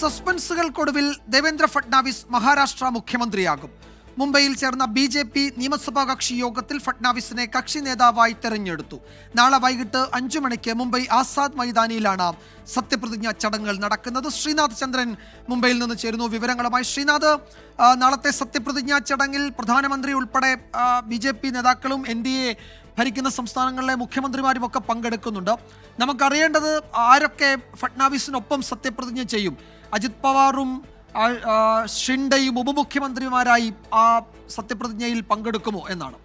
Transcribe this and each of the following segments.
സസ്പെൻസുകൾക്കൊടുവിൽ ദേവേന്ദ്ര ഫട്നാവിസ് മഹാരാഷ്ട്ര മുഖ്യമന്ത്രിയാകും. മുംബൈയിൽ ചേർന്ന BJP നിയമസഭാ കക്ഷി യോഗത്തിൽ ഫട്നാവിസിനെ കക്ഷി നേതാവായി തെരഞ്ഞെടുത്തു. നാളെ വൈകിട്ട് 5 മണിക്ക് മുംബൈ ആസാദ് മൈതാനിയിലാണ് സത്യപ്രതിജ്ഞാ ചടങ്ങുകൾ നടക്കുന്നത്. ശ്രീനാഥ് ചന്ദ്രൻ മുംബൈയിൽ നിന്ന് ചേരുന്നു വിവരങ്ങളുമായി. ശ്രീനാഥ്, നാളത്തെ സത്യപ്രതിജ്ഞാ ചടങ്ങിൽ പ്രധാനമന്ത്രി ഉൾപ്പെടെ BJP നേതാക്കളും NDA ഭരിക്കുന്ന സംസ്ഥാനങ്ങളിലെ മുഖ്യമന്ത്രിമാരും ഒക്കെ പങ്കെടുക്കുന്നുണ്ട്. നമുക്കറിയേണ്ടത് ആരൊക്കെ ഫട്നാവിസിനൊപ്പം സത്യപ്രതിജ്ഞ ചെയ്യും? അജിത് പവാറും ഷിൻഡെയും ഉപമുഖ്യമന്ത്രിമാരായി ആ സത്യപ്രതിജ്ഞയിൽ പങ്കെടുക്കുമോ എന്നാണ്.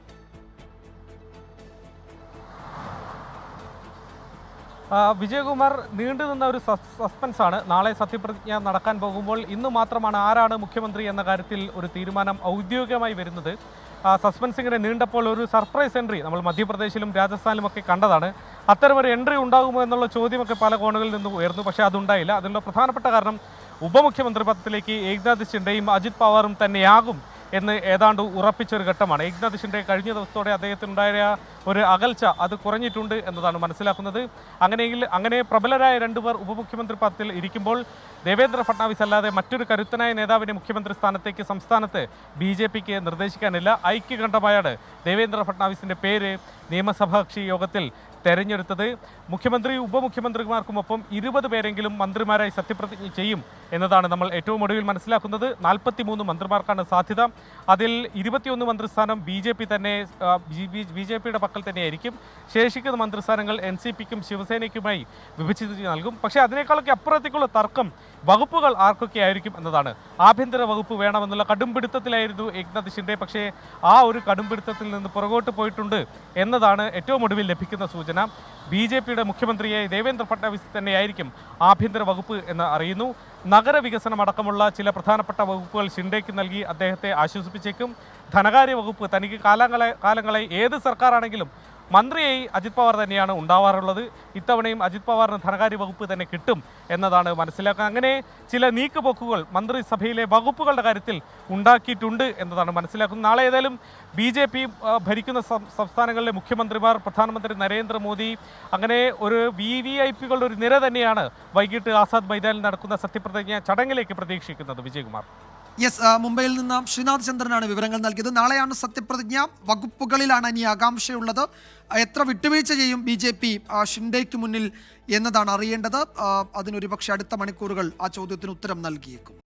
വിജയകുമാർ, നീണ്ടുനിന്ന ഒരു സസ്പെൻസാണ്. നാളെ സത്യപ്രതിജ്ഞ നടക്കാൻ പോകുമ്പോൾ ഇന്ന് മാത്രമാണ് ആരാണ് മുഖ്യമന്ത്രി എന്ന കാര്യത്തിൽ ഒരു തീരുമാനം ഔദ്യോഗികമായി വരുന്നത്. സസ്പെൻസ് ഇങ്ങനെ നീണ്ടപ്പോൾ ഒരു സർപ്രൈസ് എൻട്രി നമ്മൾ മധ്യപ്രദേശിലും രാജസ്ഥാനിലും ഒക്കെ കണ്ടതാണ്. അത്തരമൊരു എൻട്രി ഉണ്ടാകുമോ എന്നുള്ള ചോദ്യമൊക്കെ പല കോണുകളിൽ നിന്ന് ഉയർന്നു. പക്ഷേ അതുണ്ടായില്ല. അതിനുള്ള പ്രധാനപ്പെട്ട കാരണം ഉപമുഖ്യമന്ത്രി പദത്തിലേക്ക് ഏക്നാഥ് ഷിൻഡെയും അജിത് പവാറും തന്നെയാകും എന്ന് ഏതാണ്ട് ഉറപ്പിച്ചൊരു ഘട്ടമാണ്. ഏക്നാഥ് ഷിൻഡെ കഴിഞ്ഞ ദിവസത്തോടെ അദ്ദേഹത്തിനുണ്ടായ ഒരു അകൽച്ച അത് കുറഞ്ഞിട്ടുണ്ട് എന്നതാണ് മനസ്സിലാക്കുന്നത്. അങ്ങനെ പ്രബലരായ രണ്ടുപേർ ഉപമുഖ്യമന്ത്രി പദത്തിൽ ഇരിക്കുമ്പോൾ ദേവേന്ദ്ര ഫട്നാവിസ് അല്ലാതെ മറ്റൊരു കരുത്തനായ നേതാവിനെ മുഖ്യമന്ത്രി സ്ഥാനത്തേക്ക് സംസ്ഥാനത്ത് BJPക്ക് നിർദ്ദേശിക്കാനില്ല. ഐക്യകണ്ഠമായാണ് ദേവേന്ദ്ര ഫട്നാവിസിൻ്റെ പേര് നിയമസഭാ കക്ഷി യോഗത്തിൽ തെരഞ്ഞെടുത്തത്. മുഖ്യമന്ത്രി ഉപമുഖ്യമന്ത്രിമാർക്കുമൊപ്പം 20 പേരെങ്കിലും മന്ത്രിമാരായി സത്യപ്രതിജ്ഞ ചെയ്യും എന്നതാണ് നമ്മൾ ഏറ്റവും ഒടുവിൽ മനസ്സിലാക്കുന്നത്. 43 മന്ത്രിമാർക്കാണ് സാധ്യത. അതിൽ 21 മന്ത്രിസ്ഥാനം BJPയുടെ പക്കൽ തന്നെയായിരിക്കും. ശേഷിക്കുന്ന മന്ത്രിസ്ഥാനങ്ങൾ NCPക്കും ശിവസേനയ്ക്കുമായി വിഭജിച്ച് നൽകും. പക്ഷേ അതിനേക്കാളൊക്കെ അപ്പുറത്തേക്കുള്ള തർക്കം വകുപ്പുകൾ ആർക്കൊക്കെ ആയിരിക്കും എന്നതാണ്. ആഭ്യന്തര വകുപ്പ് വേണമെന്നുള്ള കടുംപിടുത്തത്തിലായിരുന്നു ഏക്നാഥ് ഷിൻഡെ. പക്ഷേ ആ ഒരു കടുംപിടുത്തത്തിൽ നിന്ന് പുറകോട്ട് പോയിട്ടുണ്ട് എന്നതാണ് ഏറ്റവും ഒടുവിൽ ലഭിക്കുന്ന സൂചന. BJPയുടെ മുഖ്യമന്ത്രിയായി ദേവേന്ദ്ര ഫട്നാവിസ് തന്നെയായിരിക്കും ആഭ്യന്തര വകുപ്പ് എന്ന് അറിയുന്നു. നഗരവികസനം അടക്കമുള്ള ചില പ്രധാനപ്പെട്ട വകുപ്പുകൾ ഷിൻഡെക്ക് നൽകി അദ്ദേഹത്തെ ആശ്വസിപ്പിച്ചേക്കും. ധനകാര്യ വകുപ്പ് തനിക്ക് കാലങ്ങളായി ഏത് സർക്കാരാണെങ്കിലും മന്ത്രിയായി അജിത് പവാർ തന്നെയാണ് ഉണ്ടാവാറുള്ളത്. ഇത്തവണയും അജിത് പവാറിന് ധനകാര്യ വകുപ്പ് തന്നെ കിട്ടും എന്നതാണ് മനസ്സിലാക്കുക. അങ്ങനെ ചില നീക്കുപോക്കുകൾ മന്ത്രിസഭയിലെ വകുപ്പുകളുടെ കാര്യത്തിൽ ഉണ്ടാക്കിയിട്ടുണ്ട് എന്നതാണ് മനസ്സിലാക്കുന്നത്. നാളെ ഏതായാലും BJP ഭരിക്കുന്ന സംസ്ഥാനങ്ങളിലെ മുഖ്യമന്ത്രിമാർ, പ്രധാനമന്ത്രി നരേന്ദ്രമോദി, അങ്ങനെ ഒരു VVIPകളുടെ ഒരു നിര തന്നെയാണ് വൈകിട്ട് ആസാദ് മൈതാനിൽ നടക്കുന്ന സത്യപ്രതിജ്ഞ ചടങ്ങിലേക്ക് പ്രതീക്ഷിക്കുന്നത്. വിജയകുമാർ. മുംബൈയിൽ നിന്ന് ശ്രീനാഥ് ചന്ദ്രനാണ് വിവരങ്ങൾ നൽകിയത്. നാളെയാണ് സത്യപ്രതിജ്ഞ. വകുപ്പുകളിലാണ് ഇനി ആകാംക്ഷയുള്ളത്. എത്ര വിട്ടുവീഴ്ച ചെയ്യും BJP ഷിൻഡെയ്ക്ക് മുന്നിൽ എന്നതാണ് അറിയേണ്ടത്. അതിനൊരു പക്ഷേ അടുത്ത മണിക്കൂറുകൾ ആ ചോദ്യത്തിന് ഉത്തരം നൽകിയേക്കും.